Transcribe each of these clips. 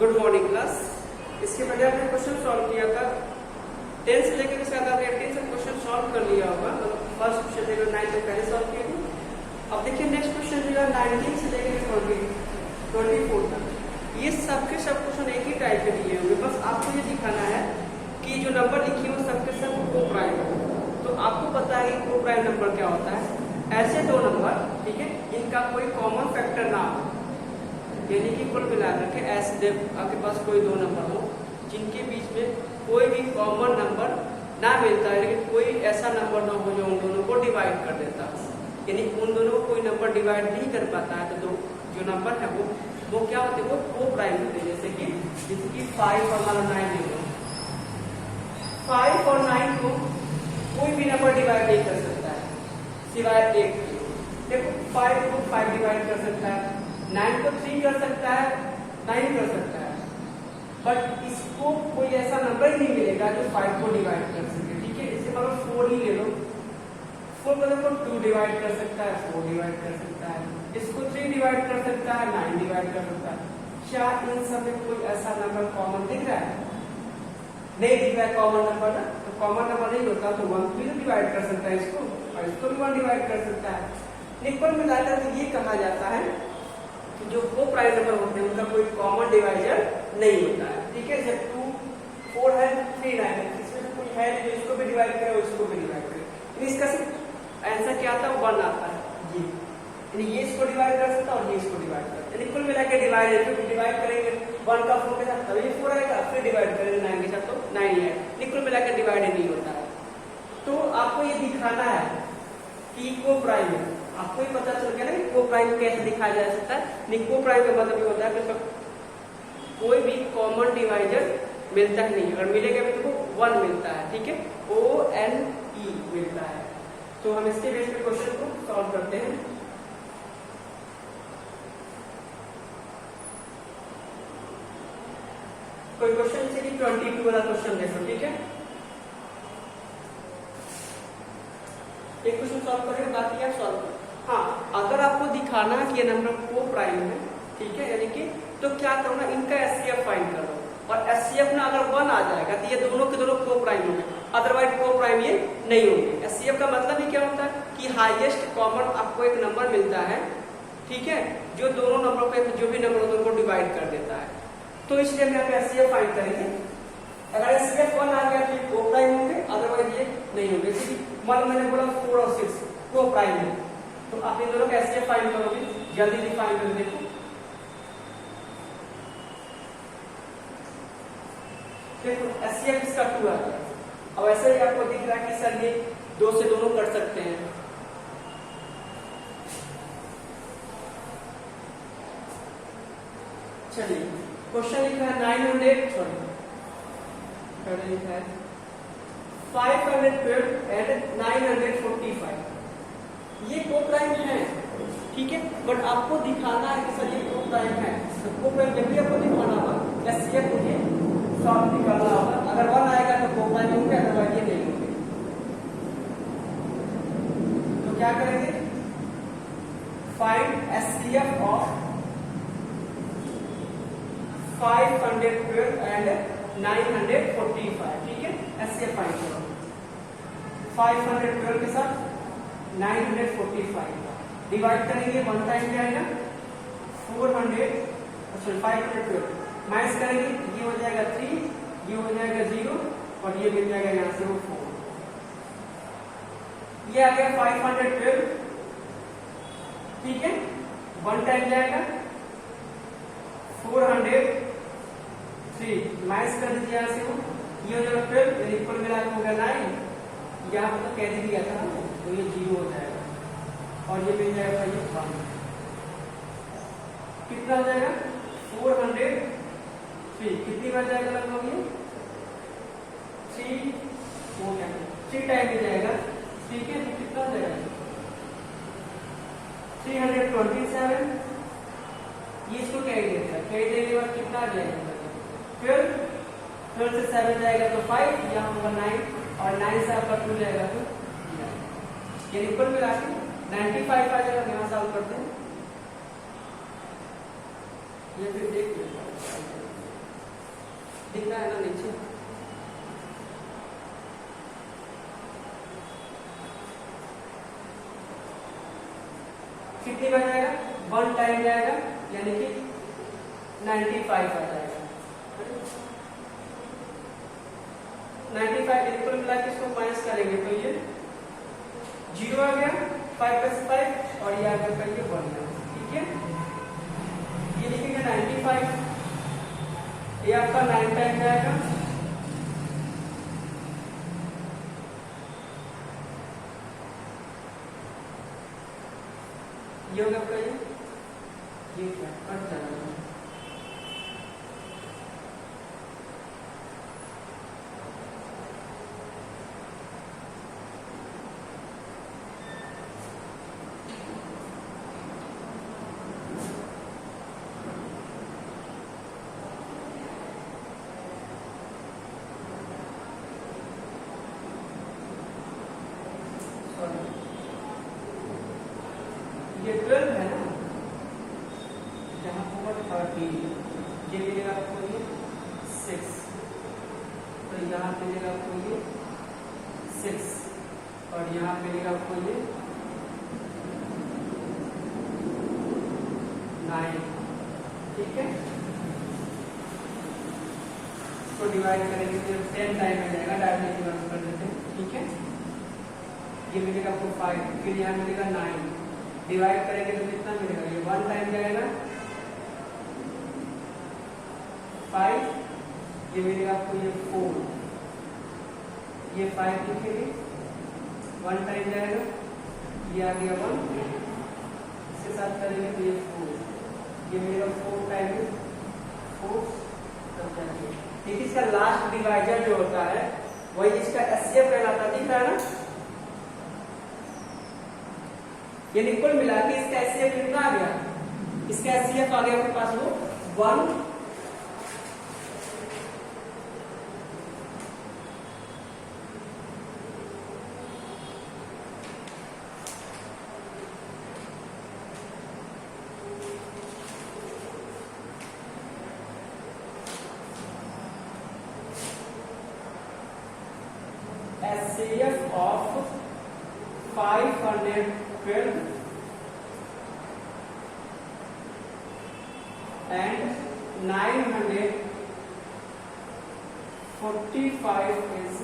Good morning class. इसके पहले आपने क्वेश्चन सॉल्व किया था 10 से लेकर शायद आपने 18 से क्वेश्चन सॉल्व कर लिया होगा। मतलब फर्स्ट क्वेश्चन लेकर 9 तक पहले सॉल्व किया था। अब देखिए नेक्स्ट क्वेश्चन जो है 19 से लेकर 24 तक, ये सबके सब क्वेश्चन एक ही टाइप के दिए होंगे। बस आपको ये दिखाना है कि जो नंबर लिखे हुए सबके सब को प्राइम है। तो आपको पता है कि को प्राइम नंबर क्या होता है। ऐसे दो नंबर, ठीक है, इनका कोई कॉमन फैक्टर ना हो, यानी कि कुल मिलाकर के ऐसे आपके पास कोई दो नंबर हो जिनके बीच में कोई भी कॉमन नंबर ना मिलता है, लेकिन कोई ऐसा नंबर ना हो जो उन दोनों को डिवाइड कर देता है, यानी उन दोनों को कोई नंबर डिवाइड नहीं कर पाता है। तो जो नंबर है वो क्या होते हैं, वो को प्राइम होते हैं। जैसे कि 5 और 9 ले लो, 5 और 9 को कोई भी नंबर डिवाइड नहीं कर सकता है सिवाय एक के। देखो 5 को 5 डिवाइड कर सकता है, 9 को 3 कर सकता है, 9 कर सकता है, बट इसको कोई ऐसा नंबर ही नहीं मिलेगा जो 5 को डिवाइड कर सके। ठीक है, इसे मतलब 4 ही ले लो, 4 को देखो 2 डिवाइड कर सकता है, 4 डिवाइड कर सकता है, इसको 3 डिवाइड कर सकता है, 9 डिवाइड कर सकता है। क्या इन सब में कोई ऐसा नंबर कॉमन दिख रहा है? नहीं दिख रहा है कॉमन नंबर ना। तो कॉमन नंबर नहीं होता तो 1 भी डिवाइड कर सकता है इसको, और इसको भी 1 डिवाइड कर सकता है। कुल मिलाकर तो ये कहा जाता है कि जो को प्राइम नंबर होते हैं उनका कोई कॉमन डिवाइजर नहीं होता है। ठीक है, जब 2 4 है, 3 9 है, इसमें कोई है जो इसको भी डिवाइड करे और इसको भी डिवाइड करे। इसका सिर्फ आंसर क्या आता है, 1 आता है। ये इसको डिवाइड कर सकता है और ये इसको डिवाइड कर सकता है। कुल मिला के डिवाइड है, क्योंकि डिवाइड करेंगे 1 का 4 के साथ तभी 4 आएगा, फिर डिवाइड करेंगे 9 के साथ तो 9 ही आएगा। कुल मिला के डिवाइड नहीं होता है। तो आपको ये दिखाना है कि को प्राइम है। आपको ही पता चल गया ना कि को प्राइम कैसे दिखाया जा सकता है। को प्राइम का मतलब ये होता है कि कोई भी कॉमन डिवाइजर मिलता ही नहीं, अगर मिलेगा भी तो 1 मिलता है। ठीक है, ONE मिलता है। तो हम इसके बेस पे क्वेश्चन को सॉल्व करते हैं। कोई क्वेश्चन से 22 वाला क्वेश्चन देखो। ठीक है, एक क्वेश्चन सॉल्व करेंगे, बाकी आप सॉल्व करें। हाँ, अगर आपको दिखाना है कि ये नंबर को प्राइम है, ठीक है, यानी कि तो क्या करो ना, इनका एचसीएफ फाइंड करो, और एचसीएफ ना अगर 1 आ जाएगा तो ये दोनों के दोनों को प्राइम होंगे, अदरवाइज को प्राइम ये नहीं होंगे। एचसीएफ का मतलब ही क्या होता है कि हाईएस्ट कॉमन आपको एक नंबर मिलता है, ठीक है, जो दोनों नंबर को, जो भी नंबर होता है उनको डिवाइड कर देता है। तो इसलिए हम यहाँ पे एचसीएफ फाइंड करेंगे। अगर एचसीएफ 1 आ गया तो ये को प्राइम होंगे, अदरवाइज ये नहीं होंगे। मान मैंने बोला 4 और 6 को प्राइम है, तो आप इन दोनों का एचसीएफ फाइंड करोगे, जल्दी डिफाइन कर देखो। देखो एचसीएफ इसका 2 आ गया। अब ऐसे ही आपको दिख रहा है कि सर ये 2 से दोनों कर सकते हैं। चलिए, क्वेश्चन लिखा है 512 एंड 945। ये को प्राइम है, ठीक है, बट आपको दिखाना है कि सर ये को प्राइम है। तो को प्राइम जब भी आपको दिखाना होगा, एचसीएफ मुझे सॉल्व निकालना होगा। अगर 1 आएगा तो को प्राइम होंगे, अदरवाइज ये नहीं होंगे। तो क्या करेंगे, फाइंड एचसीएफ ऑफ 512 एंड 945। ठीक है, एचसीएफ फाइंड करो। 512 के साथ 945 डिवाइड करेंगे, 1 टाइम जाएगा 512 माइनस करेंगे, ये हो जाएगा 3, ये हो जाएगा 0, और ये मिल जाएगा यहाँ से वो 4। ये आ गया 512। ठीक है, 1 टाइम जाएगा 403, माइनस कर दीजिए यहाँ से वो, ये हो जाएगा 12, इक्वल मिला के हो गया 9। यहाँ मतलब कैसे दिया था ना, तो ये 0 हो जाएगा, और ये मिल जाएगा ये 1। कितना हो जाएगा 403, कितनी बार जाएगा लगभग ये 3 हो गया, 3 टाइम मिल जाएगा। ठीक है, तो कितना हो जाएगा 327। ये इसको कैरी देता है, कैरी देने के बाद कितना आ जाएगा 12 से 7 जाएगा तो 5, यहाँ होगा 9, और 9 से आपका 2 जाएगा तो ये ऊपर में राशि 95 आ जाएगा। यहाँ सॉल्व करते हैं, ये फिर देख दिख रहा है ना नीचे? कितनी बार जाएगा? 1 टाइम जाएगा, यानी कि 95 आ जाएगा। 95 इक्वल मिला के इसको माइनस करेंगे तो ये 0 आ गया, 5 + 5 और ये आ गया ये 1। ठीक है, ये लिखेंगे 95, ये आपका 9 टाइम जाएगा, ये होगा आपका ये क्या कट जाएगा। ये 12 है ना, जहाँ पर 13, ये मिलेगा आपको ये 6, तो यहाँ मिलेगा आपको ये 6 और यहाँ मिलेगा आपको ये 9। ठीक है, तो डिवाइड करेंगे तो 10 टाइम में जाएगा, डायरेक्टली डिवाइड कर देते हैं। ठीक है, ये मिलेगा आपको 5, फिर यहाँ मिलेगा 9, डिवाइड करेंगे तो कितना मिलेगा? ये 1 टाइम जाएगा, 5, ये मिलेगा आपको ये 4, ये 5 लिखेंगे, 1 टाइम जाएगा, ये आ गया 1, इसके साथ करेंगे तो ये 4, ये मिलेगा 4 टाइम 4, तब जाएंगे। देखिए इसका लास्ट डिवाइजर जो होता है वही इसका एचसीएफ कहलाता है, दिख रहा है ना? ये इक्वल मिला के इसका एचसीएफ कितना आ गया? इसका एचसीएफ आ गया आपके पास वो 1, HCF of 512 and 945 is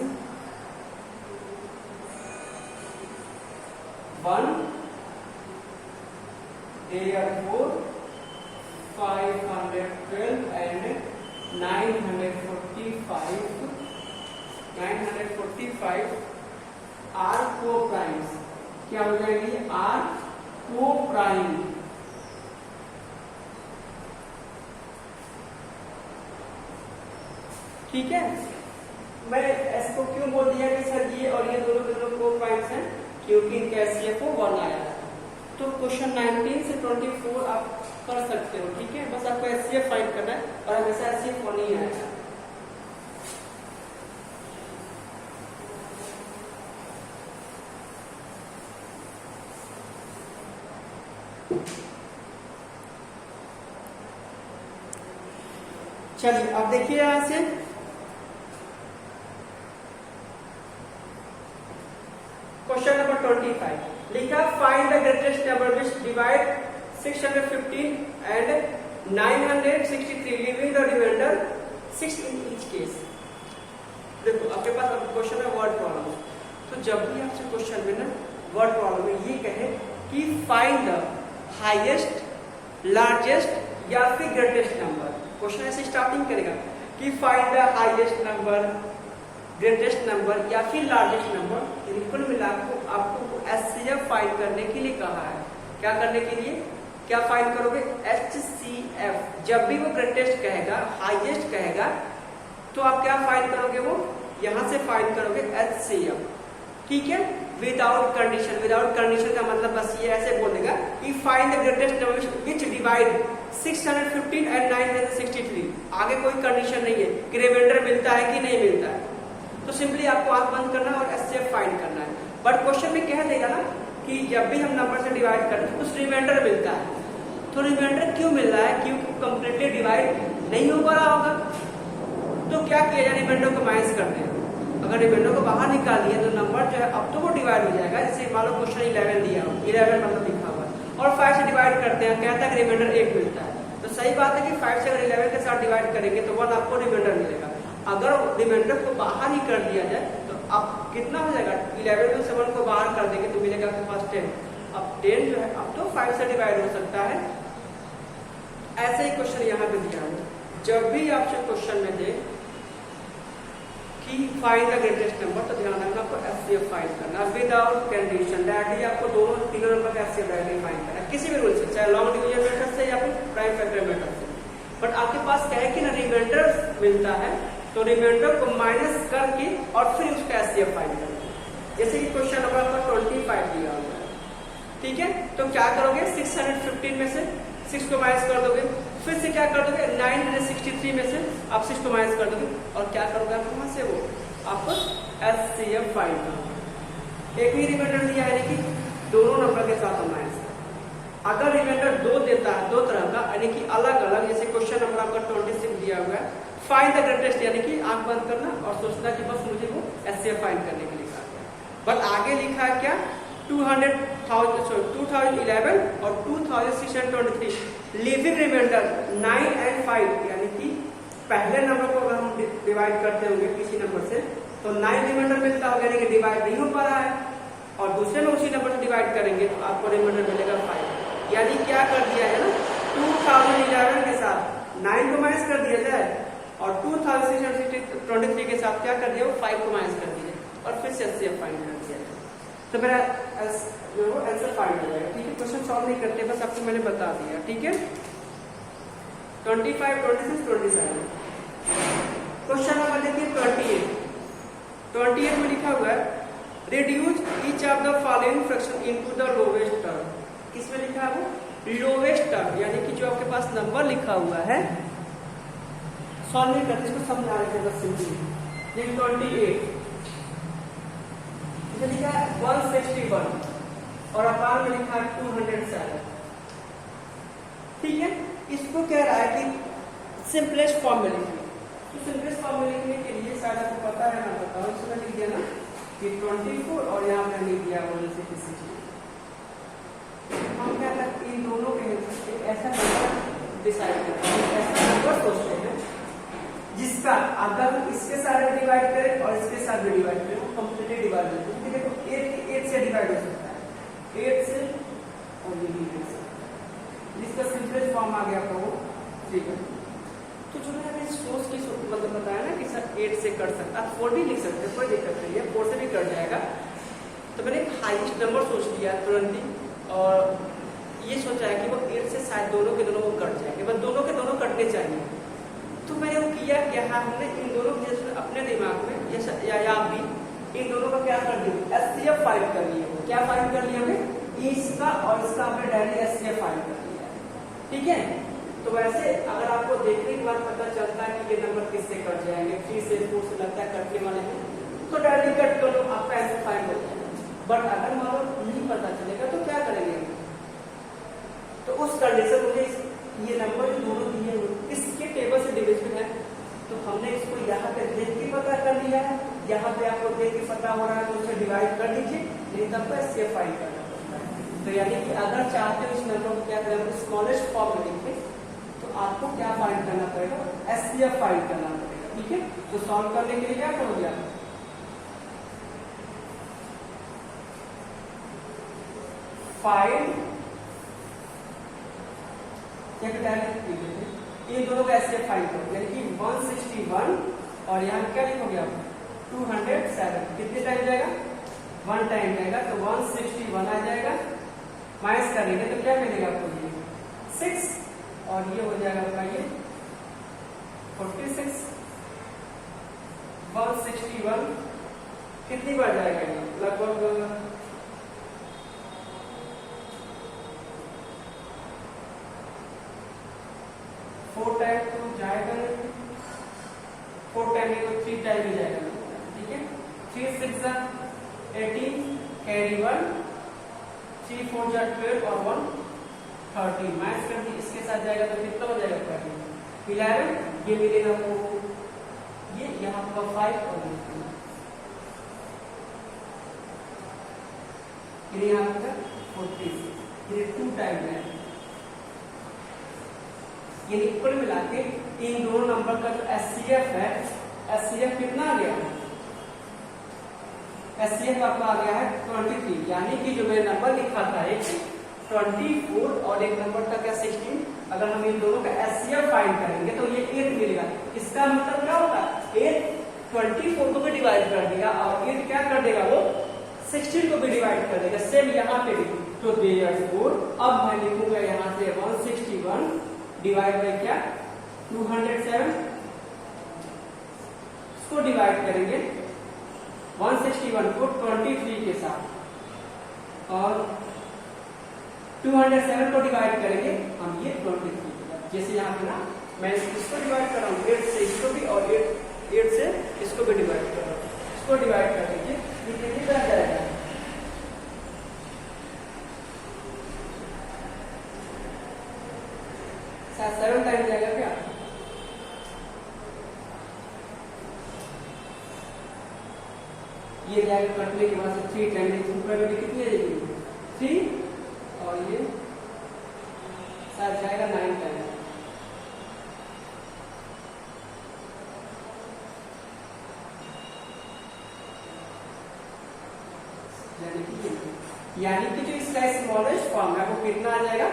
1, therefore 512 and 945 are coprimes. क्या हो जाएगी? Are coprime. ठीक है, मैं इसको क्यों बोल दिया कि सर ये और ये दोनों के दोनों को-प्राइम्स हैं? क्योंकि इनका एचसीएफ 1 आया है। तो क्वेश्चन 19 से 24 आप कर सकते हो। ठीक है, बस आपको एचसीएफ फाइंड करना है और हमेशा एचसीएफ 1 ही आएगा। चलिए अब देखिए यहां से क्वेश्चन नंबर 25 लिखा, find the greatest number which divide 615 and 963 living the remainder 6 in each case. देखो आपके पास अब क्वेश्चन है वर्ड प्रॉब्लम, तो जब भी आपसे क्वेश्चन में ना वर्ड प्रॉब्लम में ये कहे कि फाइंड द हाईएस्ट, लार्जेस्ट या फिर ग्रेटेस्ट नंबर, क्वेश्चन ऐसे स्टार्टिंग करेगा कि find the highest number, greatest number या फिर लार्जेस्ट नंबर। इक्वल मिला को आपको एचसीएफ फाइंड करने के लिए कहा है। क्या करने के लिए? क्या फाइंड करोगे? एचसीएफ। जब भी वो ग्रेटेस्ट कहेगा, हाईएस्ट कहेगा, तो आप क्या फाइंड करोगे? वो यहां से फाइंड करोगे एचसीएफ। ठीक है, विदाउट कंडीशन। विदाउट कंडीशन का मतलब बस ये ऐसे बोलेगा कि find the greatest number which divide 615 and 963। आगे कोई कंडीशन नहीं है कि रिमाइंडर मिलता है कि नहीं मिलता है, तो सिंपली आपको आंख बंद करना है और एचसीएफ फाइंड करना है। बट क्वेश्चन में कह देगा ना कि जब भी हम नंबर से डिवाइड करते हैं कुछ रिमाइंडर मिलता है, तो रिमाइंडर क्यों मिल रहा है? क्योंकि कंप्लीटली डिवाइड नहीं हो पा रहा होगा। तो क्या किया जाए, रिमाइंडर को माइनस कर दें। अगर रिमाइंडर को बाहर निकाल दिए तो नंबर जो है अब तो वो डिवाइड हो जाएगा। जैसे मान लो क्वेश्चन 11 दिया हो, 11 मतलब लिखा हुआ और 5 से डिवाइड करते हैं, कहता है कि रिमाइंडर 8 मिलता है। तो सही बात है कि 5 से अगर 11 के साथ डिवाइड करेंगे तो 1 आपको रिमाइंडर मिलेगा। अगर रिमाइंडर को बाहर ही कर दिया जाए तो अब कितना हो जाएगा, 11 में 7 को बाहर कर देंगे तो मिलेगा आपके पास 10। अब 10 जो है अब तो 5 से डिवाइड हो सकता है। ऐसे ही क्वेश्चन यहाँ पे दिया है, जब भी आपसे क्वेश्चन में दे कि फाइंड द ग्रेटेस्ट नंबर, तो ध्यान रखना आपको एचसीएफ फाइंड करना विदाउट कंडीशन। डायरेक्टली आपको तीनों नंबर का एचसीएफ डायरेक्टली फाइंड करना, किसी भी रूल से, चाहे लॉन्ग डिवीजन मेथड से या फिर प्राइम फैक्टर मेथड से। बट आपके पास क्या है कि ना रिमाइंडर मिलता है, तो रिमाइंडर को माइनस करके और फिर उसका एचसीएफ फाइंड करना। जैसे कि क्वेश्चन नंबर आपका 25 दिया हुआ है, ठीक है, तो क्या करोगे, 615 में से 6 को माइनस कर दोगे, फिर से क्या कर दोगे 963 में से आप 6 को माइनस कर दोगे और क्या करोगे आप वहां से वो आपको एचसीएफ फाइंड करना। एक ही रिमाइंडर दिया है कि दोनों नंबर के साथ हम माइनस करें। अगर रिमाइंडर 2 देता है, 2 तरह का, यानी कि अलग अलग, जैसे क्वेश्चन नंबर आपका 26 दिया हुआ है, फाइंड द ग्रेटेस्ट, यानी कि आंख बंद करना और सोचना कि बस मुझे वो एचसीएफ फाइंड करने के लिए लिखा गया। बट आगे लिखा है क्या, 2011 और 2623 लिविंग रिमाइंडर 9 और 5, यानी कि पहले नंबर को अगर हम डिवाइड करते होंगे किसी नंबर से तो 9 रिमाइंडर मिलता होगा, यानी कि डिवाइड नहीं हो पा रहा है, और दूसरे में उसी नंबर से डिवाइड करेंगे तो आपको रिमाइंडर मिलेगा 5। यानी क्या कर दिया है ना, 2011 के साथ 9 को माइनस कर दिया जाए और 2623 के साथ क्या कर दिया, वो 5 को माइनस कर दिया और फिर से एचसीएफ फाइंड कर दिया, तो मेरा आंसर फाइंड हो जाएगा। ठीक है, क्वेश्चन सॉल्व नहीं करते, बस आपको मैंने बता दिया। ठीक है, 25, 26, 27। क्वेश्चन नंबर देखिए 28 में लिखा हुआ है reduce each of the following fraction into the lowest term. किसमें लिखा है वो, लोवेस्ट टर्म, यानी कि जो आपके पास नंबर लिखा हुआ है, सॉल्व नहीं करते, इसको समझा रहे थे बस सिंपली। 28 लिखा है 161 और अपार में लिखा है 207। ठीक है, इसको कह रहा है कि सिंपलेस्ट फॉर्म में लिखिए। तो सिंपलेस्ट फॉर्म में लिखने के लिए शायद आपको पता है, मैं बताऊं, इसमें लिख दिया ना कि 24 और यहाँ पे लिख दिया 160। हम क्या करते हैं, इन दोनों के ऐसा नंबर डिसाइड करते हैं, ऐसा नंबर सोचते हैं जिसका अगर इसके साथ डिवाइड करें और इसके साथ भी डिवाइड करें वो कंप्लीटली डिवाइड हो जाए। देखो 8 से डिवाइड हो सकता है, 8 से और ये भी 8 से, जिसका सिंपलेस्ट फॉर्म आ गया आपको वो 3 है। तो जो मैंने सोच की मतलब बताया ना कि सर 8 से कर सकता, आप 4 भी लिख सकते हैं, कोई दिक्कत नहीं है, 4 से भी कट जाएगा। तो मैंने एक हाईएस्ट नंबर सोच लिया तुरंत ही, और ये सोचा है कि वो 8 से शायद दोनों के दोनों वो कट जाएंगे, बस दोनों के दोनों कटने चाहिए। तो मैंने वो किया क्या है, हमने इन दोनों के जैसे अपने दिमाग में या आप भी इन दोनों का क्या कर दिया, एचसीएफ फाइंड कर लिया। क्या फाइंड कर लिया हमने, इसका और इसका हमने डायरेक्टली एचसीएफ फाइंड कर लिया। ठीक है, तो वैसे अगर आपको देखने के बाद पता चलता है कि ये नंबर किससे कट जाएंगे, 3 से 4 से लगता है कटने वाले हैं, तो डायरेक्टली कट कर लो, आपका आंसर फाइंड हो जाएगा। बट अगर मान लो नहीं पता चलेगा तो क्या करेंगे, तो उस कंडीशन में ये नंबर जो दोनों दिए हुए इसके टेबल से डिविजन है, तो हमने इसको यहाँ पे देख के पता कर लिया है, यहाँ पे आपको देख के पता हो रहा है तो उसे डिवाइड कर दीजिए, नहीं तब तो एचसीएफ फाइंड करना पड़ता है। तो यानी कि अगर चाहते हो इस नंबर को क्या करें, स्मॉलेस्ट फॉर्म में लिखे, तो आपको क्या फाइंड करना पड़ेगा, एचसीएफ फाइंड करना पड़ेगा। ठीक है, तो सॉल्व करने के लिए क्या करोगे आप, फाइंड इन दोनों का एचसीएफ फाइंड करो, यानी कि 161 और यहाँ क्या लिखोगे आप 207, कितने टाइम जाएगा, 1 टाइम जाएगा, तो 161 आ जाएगा, माइनस करेंगे तो क्या मिलेगा आपको, ये 6 और ये हो जाएगा आपका ये 46। 161 कितनी बार जाएगा, ये लगभग 4 टाइम तो जाएगा नहीं, 4 टाइम नहीं तो 3 टाइम ही जाएगा। ठीक है, 3 6 18 कैरी 1, 3 4 12 और 1 13, माइनस कर दी, इसके साथ जाएगा तो कितना हो जाएगा 11, ये मिलेगा वो यहाँ पर 5 और यहाँ पर 46, ये 2 टाइम है। ये कुल मिला के इन दोनों नंबर का जो एचसीएफ है, एचसीएफ कितना आ गया? एचसीएफ आपका आ गया है 23, यानी कि जो मैंने नंबर लिखा था एक 24 और एक नंबर था क्या 16, अगर हम इन दोनों का एचसीएफ फाइंड करेंगे तो ये 8 मिलेगा। इसका मतलब क्या होगा? 8 24 को भी डिवाइड कर देगा और 8 क्या कर देगा? वो 16 को भी डिवाइड कर देगा। सेम यहाँ पे भी तो देयरफॉर अब मैं लिखूंगा यहाँ से 161 डिवाइड बाय क्या 207, इसको डिवाइड करेंगे 161 को 23 के साथ और 207 को डिवाइड करेंगे हम ये 23 के साथ। जैसे यहाँ पे ना मैं इसको डिवाइड कर रहा हूँ 8 से इसको भी और 8 से इसको भी डिवाइड कर रहा हूँ। इसको डिवाइड कर दीजिए, ये कितना जाएगा? शायद 7 टाइम जाएगा क्या? ये जाएगा कटने के बाद से 3 टाइम, ऊपर में कितनी आएगी? 3 और ये शायद जाएगा 9 टाइम। यानी कि जो इसका स्मॉलेस्ट फॉर्म है वो कितना आ जाएगा?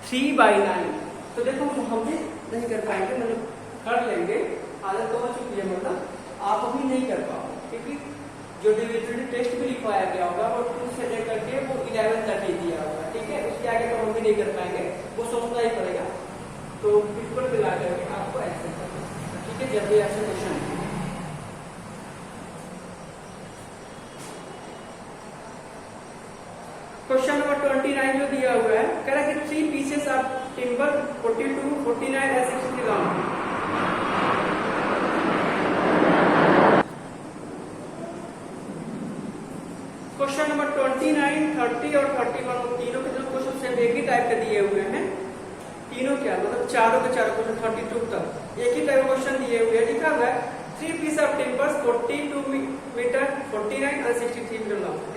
3/9। तो देखो हम भी नहीं कर पाएंगे, मतलब कर लेंगे, आदत तो हो चुकी है, मतलब आप अभी नहीं कर पाओगे क्योंकि जो डिविजन टेस्ट भी लिखवाया गया होगा वो 2 से लेकर के वो 11 तक ही दिया होगा, ठीक है। उसके आगे तो हम भी नहीं कर पाएंगे, वो सोचना ही पड़ेगा। तो बिल्कुल मिला करके आपको ऐसे करना, ठीक है, जब भी ऐसे क्वेश्चन। क्वेश्चन नंबर 29 जो दिया हुआ है, कह रहा है कि 3 pieces of timber 42, 49 and 63 long. Question number 29, 30 और 31 तीनों के जो क्वेश्चन सेम एक ही टाइप के दिए हुए हैं। तीनों क्या मतलब चारों के चारों क्वेश्चन 32 तक एक ही टाइप क्वेश्चन दिए हुए हैं। लिखा हुआ है 3 pieces of timbers 42 meter 49 and 63 meter long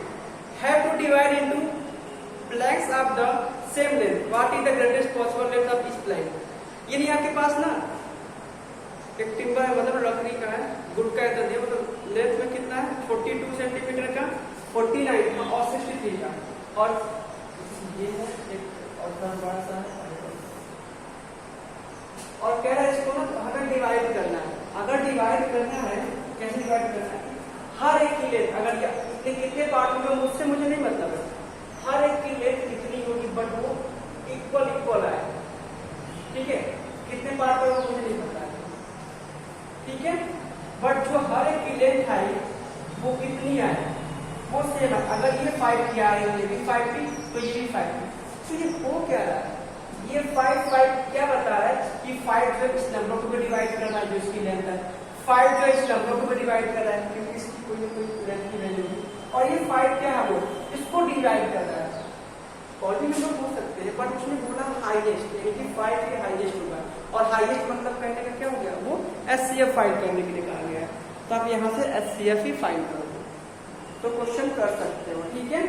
have to divide into planks of the same length. What is the greatest possible length of each plank? ये नहीं आपके पास ना एक टिम्बर है, मतलब लकड़ी का है, गुड का है, तो मतलब लेंथ में कितना है 42 सेंटीमीटर का, 49 और 63 का, और ये है एक और बड़ा सा है। और कह रहा है इसको ना अगर डिवाइड करना है, अगर डिवाइड करना है कैसे डिवाइड करना है? हर एक की लेंथ अगर कितने पार्ट में मुझसे मुझे नहीं मतलब है, हर एक की लेंथ कितनी होगी बट वो इक्वल आए, ठीक है। कितने पार्ट में वो मुझे नहीं पता है, ठीक है, बट जो हर एक की लेंथ आई वो कितनी आए वो सेम है। अगर ये 5 की आ रही है, ये भी 5 की, तो ये भी 5 की, तो ये हो क्या रहा है? ये 5 क्या बता रहा है कि 5 जो इस नंबर को भी डिवाइड करना है जो इसकी लेंथ है, 5 जो इस नंबर को भी डिवाइड कर रहा है क्योंकि इसकी कोई ना कोई लेंथ की वैल्यू है, और ये 5 क्या है वो इसको डिवाइड कर रहा है। और भी नंबर हो सकते हैं बट उसने बोला हाईएस्ट, यानी कि 5 के हाईएस्ट होगा, और हाईएस्ट मतलब कहने का क्या हो गया? वो एचसीएफ फाइंड करने के लिए कहा गया है। तो आप यहाँ से एचसीएफ ही फाइंड करोगे तो क्वेश्चन कर सकते हो, ठीक है।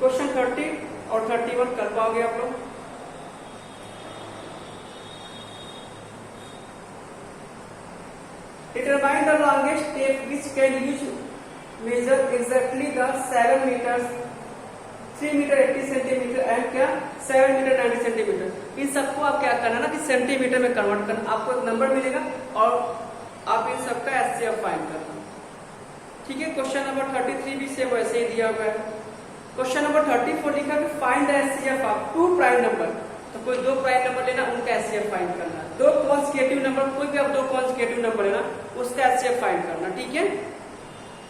क्वेश्चन 30 और 31 कर पाओगे आप लोग? Determine the longest tape which can use measure exactly the 7 meters, 3 meter 80 centimetre and क्या 7 मीटर 90 सेंटीमीटर। इन सबको आप क्या करना ना कि सेंटीमीटर में कन्वर्ट करना, आपको एक नंबर मिलेगा और आप इन सबका एचसीएफ फाइंड करना, ठीक है। क्वेश्चन नंबर 33 भी सेम वैसे ही दिया हुआ है। क्वेश्चन नंबर 34 लिखा है find the HCF of 2 prime number, तो कोई 2 प्राइम नंबर लेना, उनका एचसीएफ फाइंड करना। 2 कॉन्सेक्यूटिव नंबर, कोई भी आप 2 कॉन्सेक्यूटिव नंबर लेना, उसका एचसीएफ फाइंड करना, ठीक है।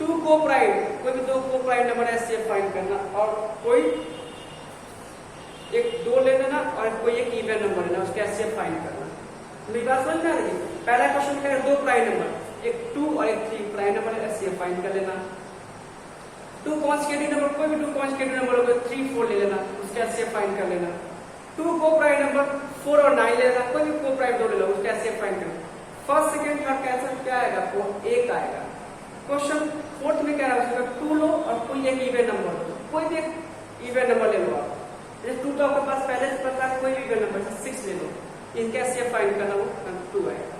2 को प्राइम, कोई भी 2 को प्राइम नंबर एचसीएफ फाइंड करना, और कोई एक 2 ले लेना और कोई एक इवन नंबर लेना, उसका एचसीएफ फाइंड करना। मेरी बात समझ में आ रही है? पहला क्वेश्चन क्या है? 2 प्राइम नंबर, एक 2 और एक 3 प्राइम नंबर एचसीएफ फाइंड कर लेना। 2 कॉन्सेक्यूटिव नंबर, कोई भी 2 कॉन्सेक्यूटिव नंबर होगा 3 4 ले लेना, उसका एचसीएफ फाइंड कर लेना। टू को प्राइम नंबर 4 और 9 ले लेना, कोई भी को प्राइम 2 ले लो, उसका ऐसे फाइंड करना। फर्स्ट सेकंड थर्ड का आंसर क्या आएगा? आपको 1 आएगा। क्वेश्चन फोर्थ में क्या है, उसमें 2 लो और कोई एक इवन नंबर लो, कोई भी एक इवन नंबर ले लो आप। जैसे 2 तो आपके पास पहले से पता है, कोई भी इवन नंबर 6 ले लो, इनके ऐसे फाइंड करना, वो 2 आएगा।